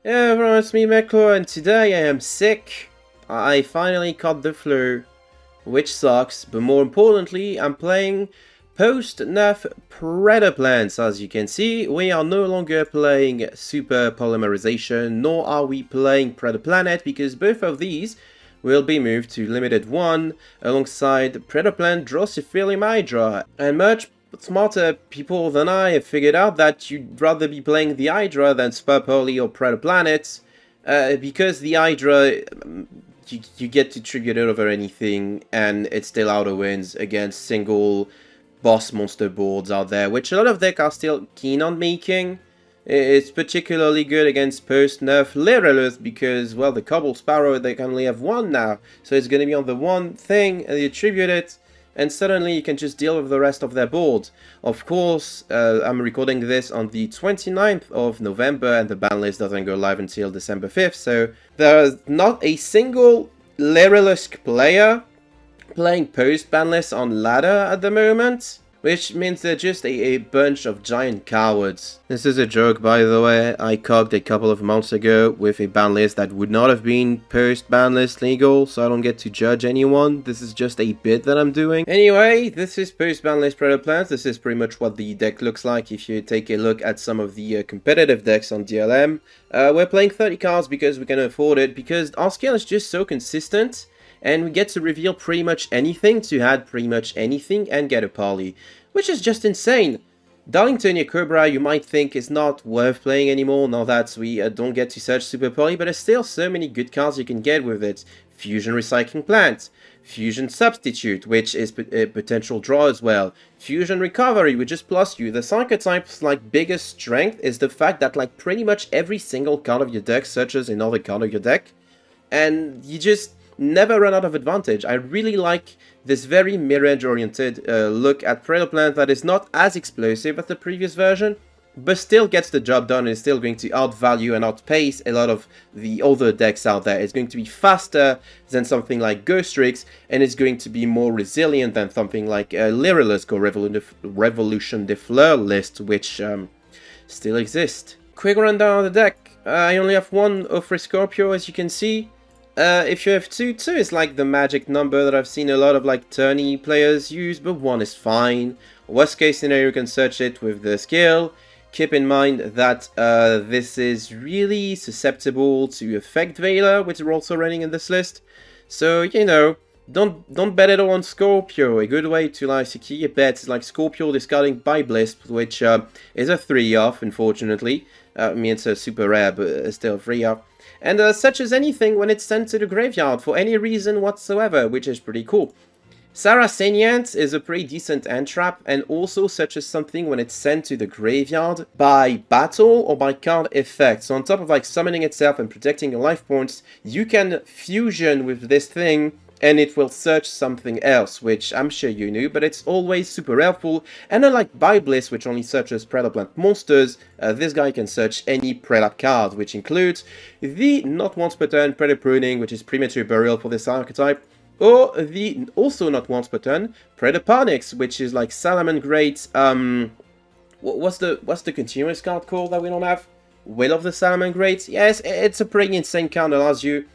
Yeah, everyone, it's me, Meko, and today I am sick. I finally caught the flu, which sucks, but more importantly, I'm playing post-nerf Predaplants. As you can see, we are no longer playing Super Polymerization, nor are we playing Predaplanet, because both of these will be moved to Limited 1, alongside Predaplant Drosophilium Hydra, and much smarter people than I have figured out that you'd rather be playing the Hydra than Spurpoly or Predaplanet, because the Hydra, you get to tribute it over anything, and it still auto wins against single boss monster boards out there, which a lot of decks are still keen on making. It's particularly good against post-nerf Lyrillith because, well, the Cobble Sparrow, they can only have one now, so it's going to be on the one thing, and you tribute it, and suddenly you can just deal with the rest of their board. Of course, I'm recording this on the 29th of November, and the ban list doesn't go live until December 5th, so there's not a single Lyrillith player playing post-ban list on ladder at the moment, which means they're just a bunch of giant cowards. This is a joke, by the way. I cocked a couple of months ago with a ban list that would not have been post-ban list legal, so I don't get to judge anyone. This is just a bit that I'm doing. Anyway, this is post-ban list Predaplants. This is pretty much what the deck looks like if you take a look at some of the competitive decks on DLM. We're playing 30 cards because we can afford it, because our scale is just so consistent, and we get to reveal pretty much anything to add pretty much anything and get a poly, which is just insane. Darlingtonia Cobra you might think is not worth playing anymore now that we don't get to search Super Poly, but there's still so many good cards you can get with it. Fusion Recycling Plant, Fusion Substitute, which is a potential draw as well, Fusion Recovery, which is plus you. The Psychotype's biggest strength is the fact that pretty much every single card of your deck searches another card of your deck, and you just never run out of advantage. I really like this very mirage oriented look at Predaplant that is not as explosive as the previous version, but still gets the job done and is still going to outvalue and outpace a lot of the other decks out there. It's going to be faster than something like Ghost Tricks, and it's going to be more resilient than something like Lyrillith or Revolution de Fleur list, which still exist. Quick rundown of the deck. I only have one Offre Scorpio, as you can see. If you have two is like the magic number that I've seen a lot of tourney players use, but one is fine. Worst case scenario, you can search it with the skill. Keep in mind that this is really susceptible to Effect Veiler, which are also running in this list. So, you know, don't bet it all on Scorpio. A good way to secure your bets is Scorpio discarding Biblist, which is a 3-off, unfortunately. I mean, it's a super rare, but it's still a 3-off. And such as anything when it's sent to the graveyard for any reason whatsoever, which is pretty cool. Saracenians is a pretty decent end trap, and also such as something when it's sent to the graveyard by battle or by card effect. So on top of summoning itself and protecting your life points, you can fusion with this thing and it will search something else, which I'm sure you knew, but it's always super helpful. And unlike Biblist, which only searches Predaplant monsters, this guy can search any Predap card, which includes the not once per turn Predapruning, which is premature burial for this archetype, or the also not once per turn Predaponics, which is Salamangreat. What's the continuous card called that we don't have? Will of the Salamangreat. Yes, it's a pretty insane card that allows you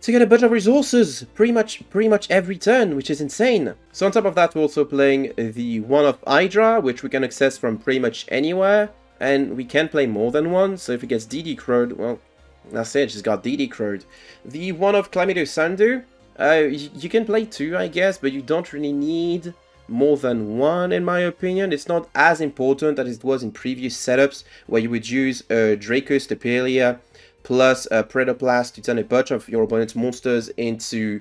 to get a bunch of resources pretty much every turn, which is insane. So on top of that, we're also playing the one of Hydra, which we can access from pretty much anywhere, and we can play more than one. So if it gets DD crowed, well, that's it, just got DD crowed. The one of Chlamydo Sandu, you can play two, I guess, but you don't really need more than one, in my opinion. It's not as important as it was in previous setups, where you would use Draco Stepelia plus Predaplants to turn a bunch of your opponent's monsters into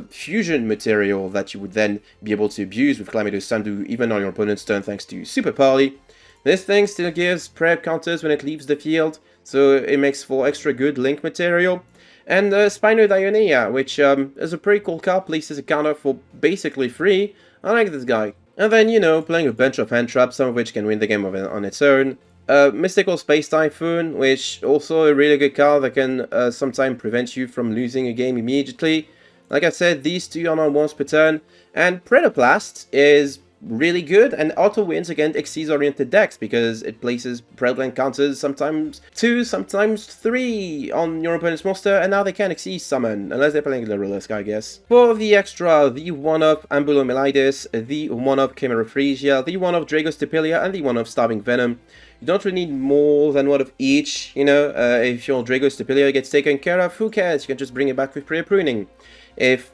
fusion material that you would then be able to abuse with Chlamydo Sandu even on your opponent's turn thanks to Super Poly. This thing still gives prep counters when it leaves the field, so it makes for extra good link material. And Spinodionia, which is a pretty cool card, places a counter for basically free. I like this guy. And then, you know, playing a bunch of hand traps, some of which can win the game on its own. Mystical Space Typhoon, which also a really good card that can sometimes prevent you from losing a game immediately. Like I said, these two are not once per turn. And Predaplast is really good, and auto wins against Xyz-oriented decks because it places Predaplant counters sometimes 2, sometimes 3 on your opponent's monster, and now they can Xyz summon, unless they're playing Lyrilisk, I guess. For the extra, the 1-up Ambulomelitis, the 1-up chimerafflesia, the 1-up Dragostipilia, and the 1-up Starving Venom. You don't really need more than one of each, you know. If your Dragostipilia gets taken care of, who cares? You can just bring it back with pre-pruning. If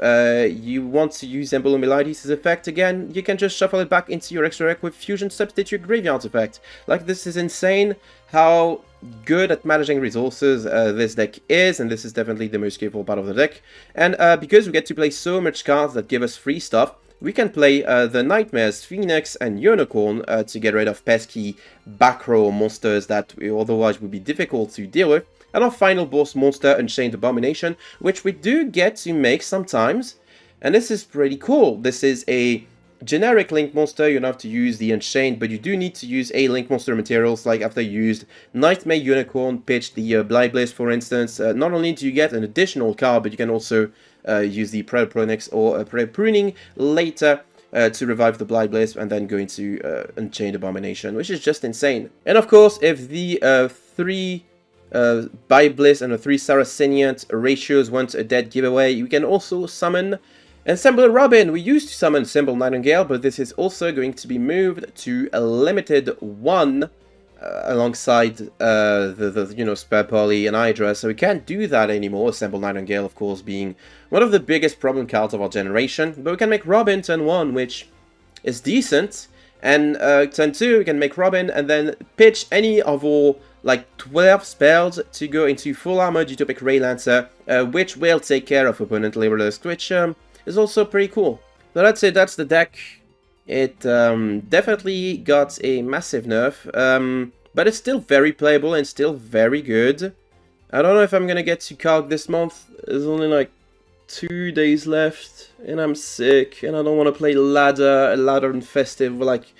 you want to use Ambulomelitis' effect again, you can just shuffle it back into your extra deck with Fusion Substitute Graveyard effect. Like, this is insane how good at managing resources this deck is, and this is definitely the most capable part of the deck. And because we get to play so much cards that give us free stuff, we can play the Nightmares, Phoenix, and Unicorn to get rid of pesky back row monsters that otherwise would be difficult to deal with. And our final boss monster, Unchained Abomination, which we do get to make sometimes. And this is pretty cool. This is a generic Link monster. You don't have to use the Unchained, but you do need to use a Link monster materials, like after you used Nightmare Unicorn, pitch the PLYBLIST, for instance. Not only do you get an additional card, but you can also use the Predaplants or Predapruning later to revive the PLYBLIST and then go into Unchained Abomination, which is just insane. And of course, if the 3 PLYBLIST and the 3 Saracenian ratios want a dead giveaway, you can also summon Ensemble Robin. We used to summon Ensemble Nightingale, but this is also going to be moved to a limited 1 alongside you know, Spare Poly and Hydra, so we can't do that anymore. Assemble Nightingale, of course, being one of the biggest problem cards of our generation, but we can make Robin turn 1, which is decent, and turn 2 we can make Robin and then pitch any of our like 12 spells to go into full armored Utopic Ray Lancer, which will take care of opponent Lyrilisk, which is also pretty cool. So that's it, that's the deck. It definitely got a massive nerf, but it's still very playable and still very good. I don't know if I'm gonna get to Cog this month. There's only like 2 days left, and I'm sick, and I don't want to play ladder and festive like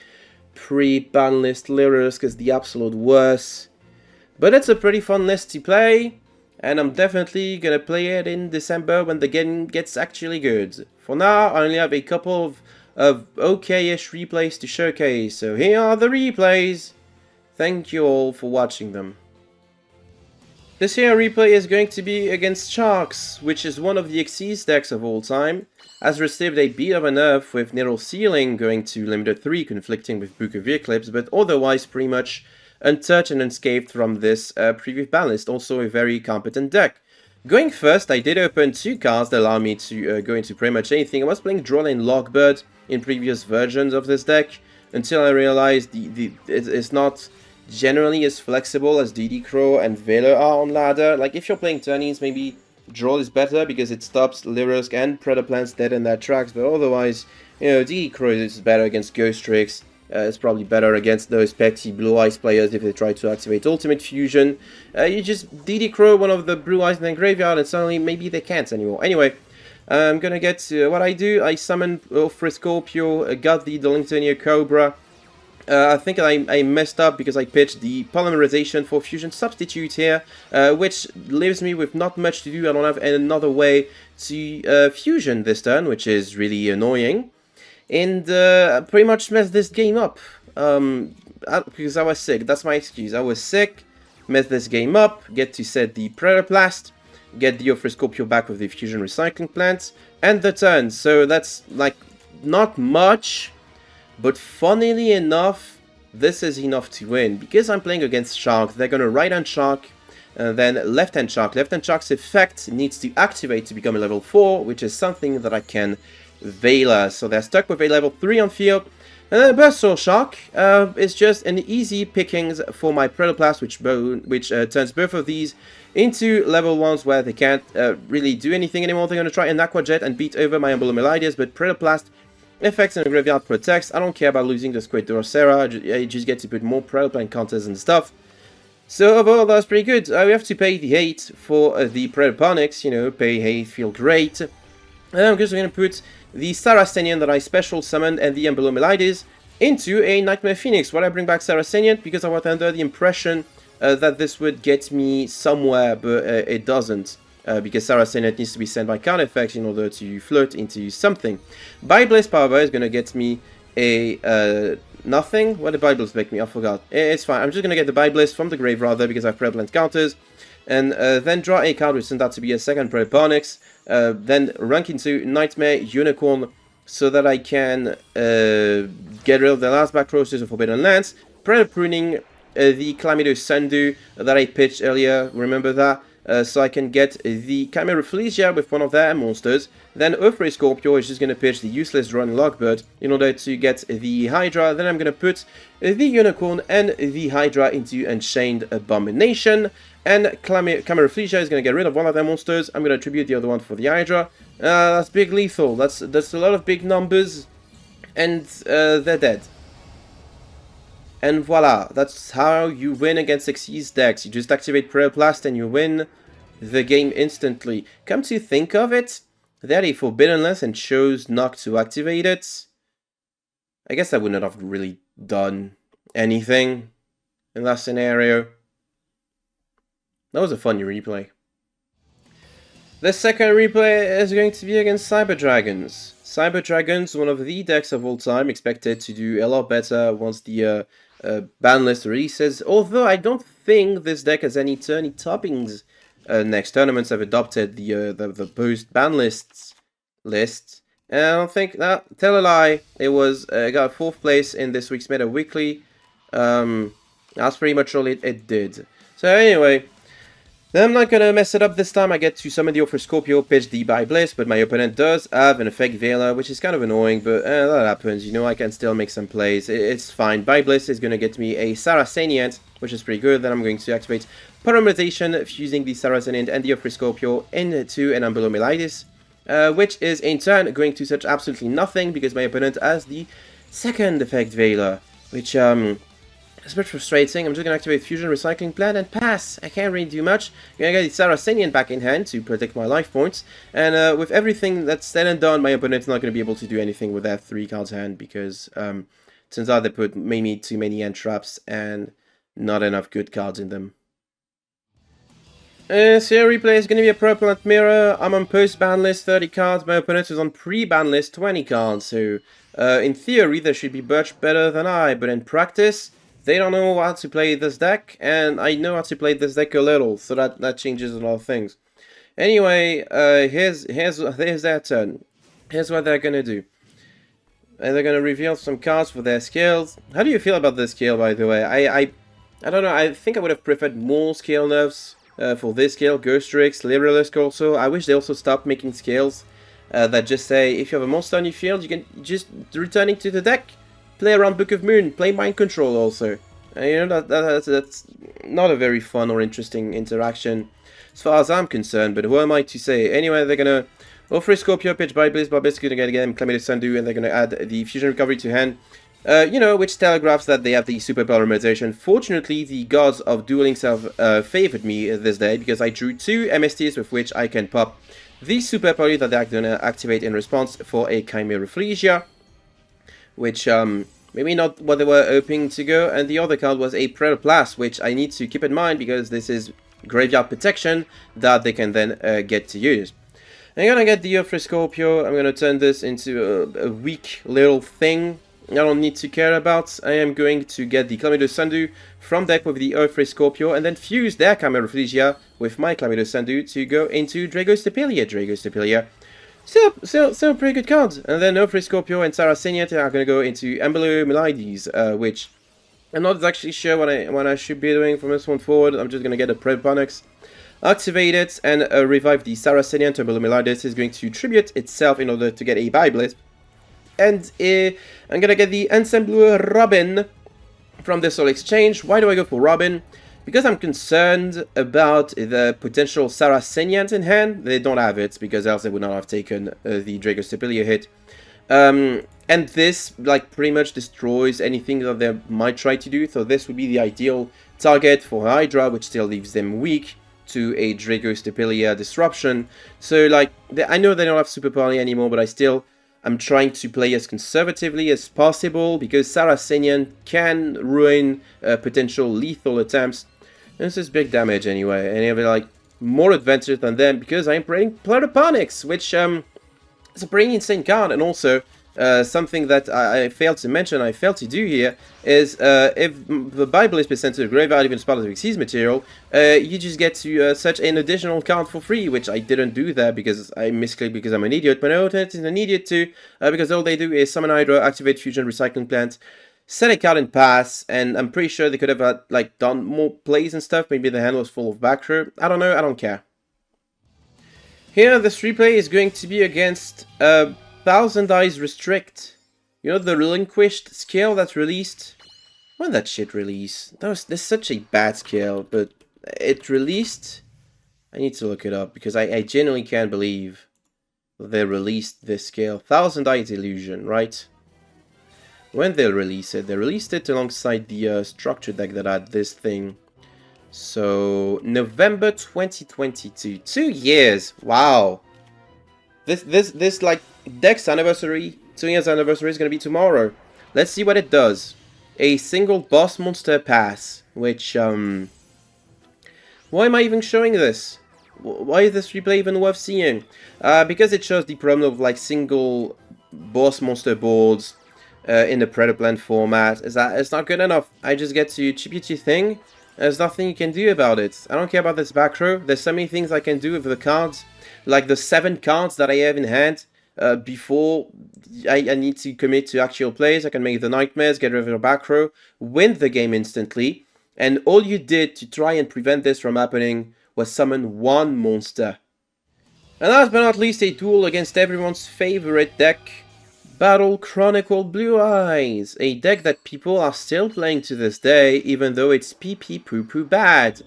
pre-ban list Lyrilisk is the absolute worst. But it's a pretty fun list to play, and I'm definitely gonna play it in December when the game gets actually good. For now, I only have a couple of okay-ish replays to showcase, so here are the replays. Thank you all for watching them. This here replay is going to be against Sharks, which is one of the Xyz decks of all time. Has received a bit of a nerf with Neural Ceiling going to limited 3, conflicting with Book of Eclipse, but otherwise pretty much untouched and unscathed from this previous ban list. Also a very competent deck. Going first, I did open 2 cards that allow me to go into pretty much anything. I was playing Drolane Lockbird in previous versions of this deck, until I realized it's not generally as flexible as DD Crow and Valor are on ladder. Like, if you're playing turnies, maybe Droll is better because it stops Lyrilisk and Predaplants dead in their tracks, but otherwise, you know, DD Crow is better against Ghost Tricks. It's probably better against those petty Blue Eyes players if they try to activate Ultimate Fusion. You just DD Crow one of the Blue Eyes in the graveyard and suddenly maybe they can't anymore. Anyway, I'm gonna get to what I do. I summon Scorpio, got the Darlingtonia Cobra. I think I messed up because I pitched the Polymerization for Fusion Substitute here, which leaves me with not much to do. I don't have another way to Fusion this turn, which is really annoying. And I pretty much messed this game up, because I was sick. That's my excuse. I was sick, messed this game up, get to set the Predaplants, get the Scorpio back with the Fusion Recycling Plant, and the turn. So that's, like, not much, but funnily enough, this is enough to win. Because I'm playing against Shark, they're gonna right-hand Shark, then left-hand Shark. Left-hand Shark's effect needs to activate to become a level 4, which is something that I can Vela, so they're stuck with a level 3 on field. And then Burstsaw Shark is just an easy pickings for my Predaplants, which turns both of these into level 1s where they can't really do anything anymore. They're going to try an Aqua Jet and beat over my Ambulomelitis, but Predaplast effects in the graveyard protects. I don't care about losing the Squid Dorsera, I just get to put more Predaplant counters and stuff. So overall, that's pretty good. We have to pay the 8 for the Predaponics, you know, pay 8, feel great. And I'm just going to put the Saracenian that I special summoned and the Ambulomelitis into a Nightmare Phoenix. Why I bring back Saracenian? Because I was under the impression that this would get me somewhere, but it doesn't. Because Saracenian needs to be sent by card effects in order to float into something. PLYBLIST, however, is going to get me a nothing. What did Bibles make me? I forgot. It's fine. I'm just gonna get the Biblist from the grave rather because I have Predaplant counters, and then draw a card which turns out to be a second Predaplants. Then rank into Nightmare Unicorn so that I can get rid of the last back rosters of Forbidden Lands. Predator pruning the Chlamydo Sandu that I pitched earlier. Remember that? So I can get the chimerafflesia with one of their monsters. Then Earthray Scorpio is just going to pitch the useless Drone Lockbird in order to get the Hydra. Then I'm going to put the Unicorn and the Hydra into Unchained Abomination. And chimerafflesia is going to get rid of one of their monsters. I'm going to tribute the other one for the Hydra. That's big lethal. That's a lot of big numbers. And they're dead. And voila, that's how you win against Xyz decks. You just activate Predaplants and you win the game instantly. Come to think of it, they had a Forbidden List and chose not to activate it. I guess that wouldn't have really done anything in that scenario. That was a funny replay. The second replay is going to be against Cyber Dragons. Cyber Dragons, one of the decks of all time, expected to do a lot better once the ban list releases. Although I don't think this deck has any tourney toppings. Next tournaments have adopted the post-BANLIST list. And I don't think that, tell a lie, it was got 4th place in this week's Meta Weekly. That's pretty much all it did. So anyway, I'm not gonna mess it up this time. I get to summon the Offer Scorpio, pitch the Biblist, but my opponent does have an Effect Veiler, which is kind of annoying, but that happens. You know, I can still make some plays. It's fine. Biblist is gonna get me a Saracenian, which is pretty good. Then I'm going to activate Paramerization, fusing the Saracenian and the Offer Scorpio into an Ambulomelitis, which is in turn going to touch absolutely nothing because my opponent has the second Effect Veiler, which it's a bit frustrating. I'm just going to activate Fusion Recycling Plan and pass. I can't really do much. I'm going to get the Saracenian back in hand to protect my life points. And with everything that's said and done, my opponent's not going to be able to do anything with that 3 cards hand because turns out they put maybe too many end traps and not enough good cards in them. So replay is going to be a Predaplant mirror. I'm on post-ban list 30 cards. My opponent is on pre-ban list 20 cards. So in theory, they should be much better than I. But in practice, they don't know how to play this deck, and I know how to play this deck a little, so that changes a lot of things. Anyway, here's their turn. Here's what they're gonna do. And they're gonna reveal some cards for their skills. How do you feel about this skill, by the way? I don't know. I think I would have preferred more scale nerfs for this skill. Ghost Tricks, Liberalisk also. I wish they also stopped making skills that just say if you have a monster on your field, you can just return it to the deck. Play around Book of Moon, play Mind Control also. You know, that's not a very fun or interesting interaction as far as I'm concerned, but who am I to say? Anyway, they're gonna offer a Scorpio, pitch Biblist, Biblist gonna get again Chlamydo Sandu, and they're gonna add the Fusion Recovery to hand. You know, which telegraphs that they have the super polymerization. Fortunately, the gods of dueling have favored me this day because I drew 2 MSTs with which I can pop the super poly that they're gonna activate in response for a chimerafflesia, which maybe not what they were hoping to go, and the other card was a Predaplants, which I need to keep in mind because this is graveyard protection that they can then get to use. I'm gonna get the Offer Scorpio. I'm gonna turn this into a weak little thing I don't need to care about. I am going to get the Chlamydo Sandu from deck with the Offer Scorpio and then fuse their chimerafflesia with my Chlamydo Sandu to go into Dragostapelia. Still pretty good cards. And then Offer Scorpio and Saracenian are going to go into Ambulomelitis, which I'm not actually sure what I should be doing from this one forward. I'm just going to get a Predaplants, activate it, and revive the Saracenian to Ambulomelitis. Is going to tribute itself in order to get a Biblist. And I'm going to get the Ensemble Robin from this whole exchange. Why do I go for Robin? Because I'm concerned about the potential Saracenians in hand. They don't have it, because else they would not have taken the Dragostapelia hit. And this, like, pretty much destroys anything that they might try to do. So this would be the ideal target for Hydra, which still leaves them weak to a Dragostapelia disruption. So, like, I know they don't have Super Poly anymore, but I'm trying to play as conservatively as possible, because Saracenian can ruin potential lethal attempts. This is big damage anyway, and I have like more advantage than them because I'm playing Plutoponics, which is a pretty insane card, and also something that I failed to mention, I failed to do here, is if the Bible is sent to the graveyard, even as part of the Xyz material, you just get to search an additional card for free, which I didn't do there because I misclicked because I'm an idiot, but no, it's an idiot too, because all they do is summon Hydra, activate Fusion, Recycling Plant, set a card and pass, and I'm pretty sure they could have like done more plays and stuff. Maybe the hand was full of back row. I don't know, I don't care. Here, this replay is going to be against 1000 Eyes Restrict. You know, the Relinquished skill that's released? When that shit released? This such a bad skill, but it released? I need to look it up, because I genuinely can't believe they released this skill. 1000 Eyes Illusion, right? When they release it? They released it alongside the structure deck that had this thing. So, November 2022. 2 years! Wow! This like, deck's anniversary, 2 years anniversary is gonna be tomorrow. Let's see what it does. A single boss monster pass, which, why am I even showing this? Why is this replay even worth seeing? Because it shows the problem of, like, single boss monster boards in the Predaplant format. It's not good enough. I just get to tribute your thing. There's nothing you can do about it. I don't care about this back row. There's so many things I can do with the cards. Like the 7 cards that I have in hand before I need to commit to actual plays. I can make the nightmares, get rid of the back row, win the game instantly. And all you did to try and prevent this from happening was summon 1 monster. And last but not least, a duel against everyone's favorite deck, Battle Chronicle Blue Eyes, a deck that people are still playing to this day, even though it's pee-pee poo-poo bad.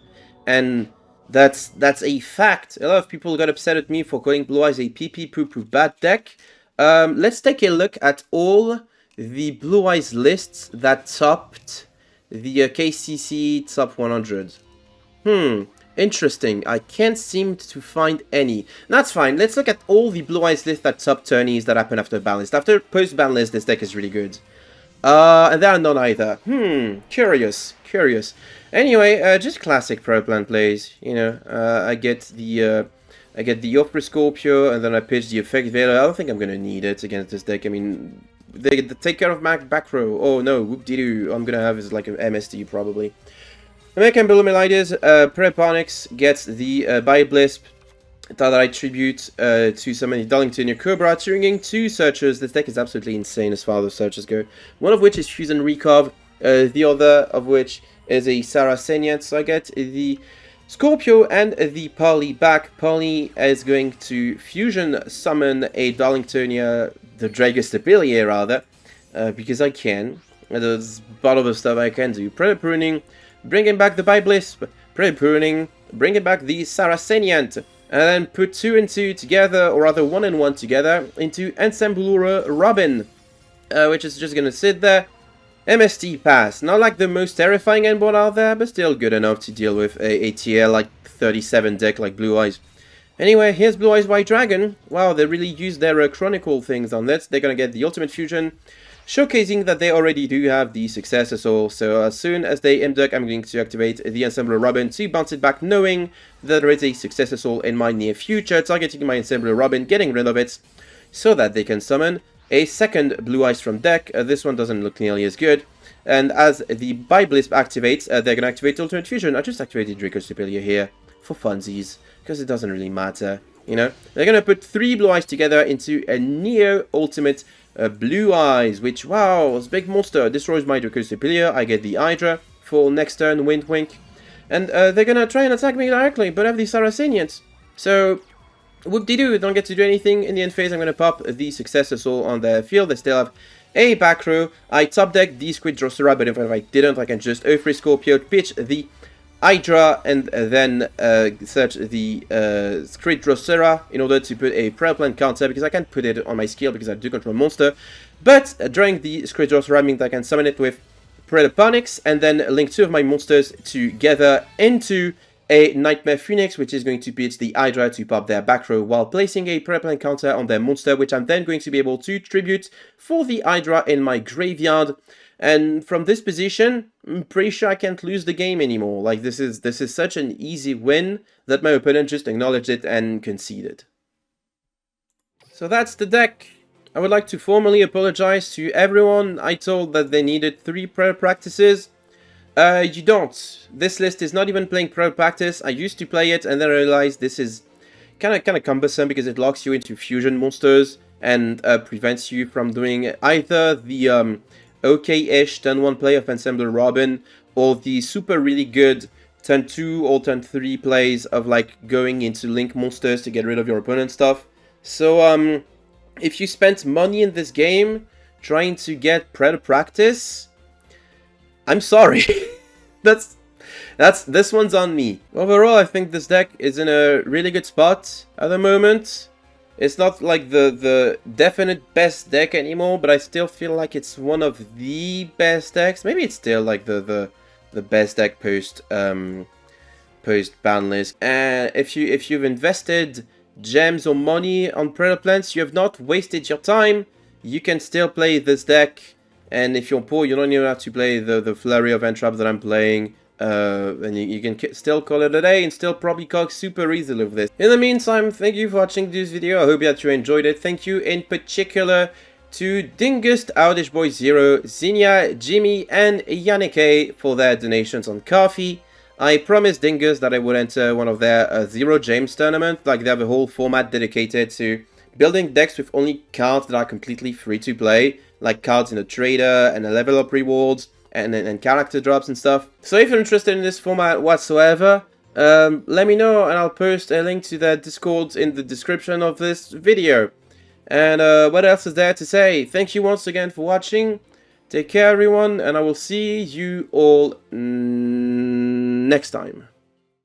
And that's a fact. A lot of people got upset at me for calling Blue Eyes a pee-pee poo-poo bad deck. Let's take a look at all the Blue Eyes lists that topped the KCC Top 100. Interesting. I can't seem to find any. That's fine. Let's look at all the Blue Eyes lists that top tourneys that happen after Banlist. After post-Banlist, this deck is really good. And there are none either. Curious. Anyway, just classic Predaplant plays. You know, I get the Opera Scorpio, and then I pitch the Effect Veiler. I don't think I'm gonna need it against this deck. I mean, they take care of my back row. Oh no, whoop-de-doo. I'm gonna have is like an MST probably. American Bilumelides, Predaplants gets the POST-BANLIST that I tribute to summon the Darlington Cobra, triggering 2 searchers. This deck is absolutely insane as far as searchers go. One of which is Fusion Recov, the other of which is a Saracenian. So I get the Scorpio and the Polly back. Polly is going to Fusion summon a Darlingtonia, the Dragostabilia rather, because I can. There's a lot of the stuff I can do. Predator Pruning, bringing back the POST-BANLIST, Predator Pruning, bringing back the Saracenian, and then put 2 and 2 together, or rather 1 and 1 together, into Ensemblura Robin, which is just gonna sit there. MST pass. Not like the most terrifying endboard out there, but still good enough to deal with a TL like 37 deck like Blue Eyes. Anyway, here's Blue Eyes White Dragon. Wow, they really used their Chronicle things on this. They're gonna get the Ultimate Fusion, showcasing that they already do have the Successor Soul. So as soon as they induct, I'm going to activate the Ensembler Robin to bounce it back, knowing that there is a Successor Soul in my near future, targeting my Ensembler Robin, getting rid of it, so that they can summon a second Blue Eyes from deck. This one doesn't look nearly as good. And as the POST-BANLIST activates, they're going to activate Ultimate Fusion. I just activated Dracostabilia here for funsies, because it doesn't really matter. You know, they're going to put 3 Blue Eyes together into a Neo Ultimate Blue Eyes, which, wow, it's a big monster. Destroys my Dracostabilia. I get the Hydra for next turn, wink wink. And they're going to try and attack me directly, but I have the Saracenians. So, whoop-de-doo, don't get to do anything. In the end phase, I'm going to pop the Successor Soul on their field. They still have a back row. I top deck the Squid Drossera, but if I didn't, I can just Earthray Scorpio, pitch the Hydra, and then search the Squid Drossera in order to put a Predaplant counter, because I can't put it on my skill because I do control monster. But during the Squid Drossera, means I can summon it with Predaplants, and then link 2 of my monsters together into a Nightmare Phoenix, which is going to pitch the Hydra to pop their back row while placing a Predaplant counter on their monster, which I'm then going to be able to tribute for the Hydra in my graveyard. And from this position, I'm pretty sure I can't lose the game anymore. Like, this is such an easy win that my opponent just acknowledged it and conceded. So that's the deck. I would like to formally apologize to everyone I told that they needed 3 prayer practices. You don't. This list is not even playing prayer practice. I used to play it and then I realized this is kind of cumbersome because it locks you into fusion monsters and prevents you from doing either the okay-ish turn 1 play of Ensemble Robin or the super really good turn 2 or turn 3 plays of like going into link monsters to get rid of your opponent's stuff. So if you spent money in this game trying to get Predator practice, I'm sorry. That's this one's on me. Overall, I think this deck is in a really good spot at the moment. It's not like the definite best deck anymore, but I still feel like it's one of the best decks. Maybe it's still like the best deck post ban list. And if you've invested gems or money on Predaplants, you have not wasted your time. You can still play this deck, and if you're poor, you don't even have to play the flurry of entraps that I'm playing. And you can still call it a day and still probably cock super easily with this. In the meantime, thank you for watching this video. I hope that you enjoyed it. Thank you in particular to Dingus, Oudish Boy Zero, Zinnia, Jimmy, and Yannick for their donations on Coffee. I promised Dingus that I would enter one of their Zero James tournament. Like, they have a whole format dedicated to building decks with only cards that are completely free to play, like cards in a trader and a level up rewards and character drops and stuff. So if you're interested in this format whatsoever, let me know and I'll post a link to their Discord in the description of this video. And what else is there to say? Thank you once again for watching. Take care everyone, and I will see you all next time.